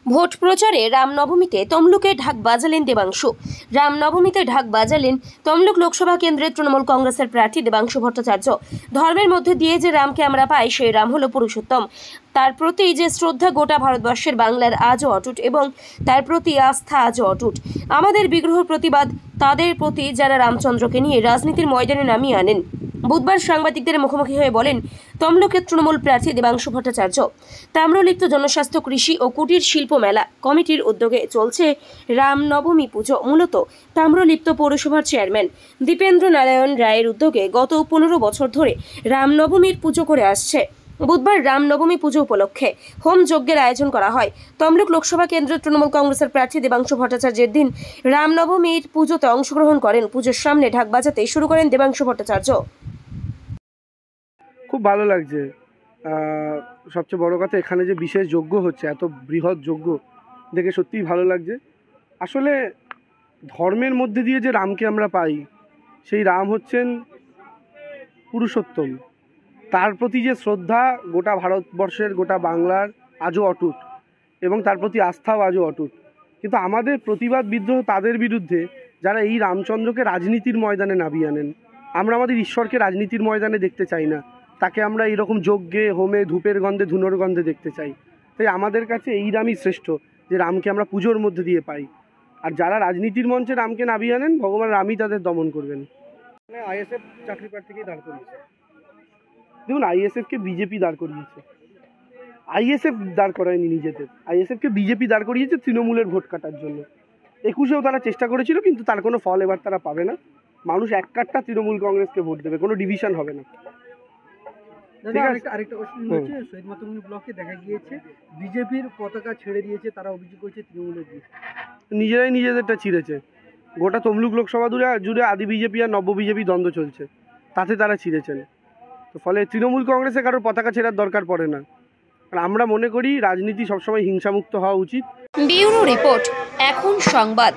Vote প্রচারে রামনবমীতে তমলুকে ঢাক বাজালেন দেবাংশু। রামনবমীতে ঢাক বাজালেন তমলুক লোকসভা কেন্দ্রের তৃণমূল কংগ্রেসের প্রার্থী দেবাংশু ভট্টাচার্য। ধর্মের মধ্যে দিয়ে যে রামকে আমরা পাই সেই রাম হলো পুরুষোত্তম। তার প্রতি যে শ্রদ্ধা গোটা ভারতবর্ষের বাংলার আজও অটুট এবং তার প্রতি আস্থা আজও অটুট। আমাদের বিগ্রহ প্রতিবাদ তাদের প্রতি যারা রামচন্দ্রকে নিয়ে রাজনীতির ময়দানে নামিয়ে আনেন। বুধবার সাংবাদিকদের মুখোমুখি হয়ে বলেন তমলুকের তৃণমূল প্রার্থী দেবাংশু ভট্টাচার্য। তাম্রলিপ্ত জনস্বাস্থ্য কৃষি ও কুটির শিল্প মেলা কমিটির উদ্যোগে চলছে রামনবমী পুজো। মূলত তাম্রলিপ্ত পৌরসভার চেয়ারম্যান দীপেন্দ্র নারায়ণ রায়ের উদ্যোগে গত 15 বছর ধরে রামনবমীর পুজো করে আসছে। বুধবার রামনবমী পুজো উপলক্ষে হোম যজ্ঞের আয়োজন করা হয়। তমলুক লোকসভা কেন্দ্রের তৃণমূল কংগ্রেসের প্রার্থী দেবাংশু ভট্টাচার্যের দিন রামনবমীর পুজোতে অংশগ্রহণ করেন। পুজোর সামনে ঢাক বাজাতে শুরু করেন দেবাংশু ভট্টাচার্য। খুব ভালো লাগছে। সবচেয়ে বড় কথা, এখানে যে বিশেষ যজ্ঞ হচ্ছে, এত বৃহৎ যজ্ঞ দেখে সত্যিই ভালো লাগছে। আসলে ধর্মের মধ্যে দিয়ে যে রামকে আমরা পাই, সেই রাম হচ্ছেন পুরুষোত্তম। তার প্রতি যে শ্রদ্ধা গোটা ভারতবর্ষের, গোটা বাংলার আজও অটুট এবং তার প্রতি আস্থাও আজও অটুট। কিন্তু আমাদের প্রতিবাদ বিদ্রোহ তাদের বিরুদ্ধে যারা এই রামচন্দ্রকে রাজনীতির ময়দানে নামিয়ে আনেন। আমরা আমাদের ঈশ্বরকে রাজনীতির ময়দানে দেখতে চাই না, তাকে আমরা এইরকম যজ্ঞে, হোমে, ধূপের গন্ধে, ধুনোর গন্ধে দেখতে চাই। তাই আমাদের কাছে এই রামই শ্রেষ্ঠ, যে রামকে আমরা পুজোর মধ্যে দিয়ে পাই। আর যারা রাজনীতির মঞ্চে রামকে নামিয়ে আনেন, ভগবান রামই তাদের দমন করবেন। আইএসএফ চাকরি প্রার্থীকেই দাঁড় করিয়েছে। দেখুন, আইএসএফকে বিজেপি দাঁড় করিয়েছে, আইএসএফ দাঁড় করায়নি নিজেদের। আইএসএফকে বিজেপি দাঁড় করিয়েছে তৃণমূলের ভোট কাটার জন্য। 21-এও তারা চেষ্টা করেছিল, কিন্তু তার কোনো ফল এবার তারা পাবে না। মানুষ এক কাট্টা তৃণমূল কংগ্রেসকে ভোট দেবে, কোনো ডিভিশন হবে না। আরেকটা কোশ্চেন হচ্ছে, শহীদ মাতঙ্গিনী ব্লকে দেখা গিয়েছে বিজেপির পতাকা ছেড়ে দিয়েছে, তারা অভিযোগ করেছে তৃণমূলের নিজেরাই নিজেদেরটা ছিঁড়েছে। গোটা তমলুক লোকসভা জুড়ে আদি বিজেপি আর নব্য বিজেপি দ্বন্দ্ব চলছে, তাতে তারা ছিঁড়েছেন। তো ফলে তৃণমূল কংগ্রেসে কারোর পতাকা ছেঁড়ার দরকার পড়ে না। আর আমরা মনে করি রাজনীতি সবসময় হিংসামুক্ত হওয়া উচিত। ব্যুরো রিপোর্ট, এখন সংবাদ।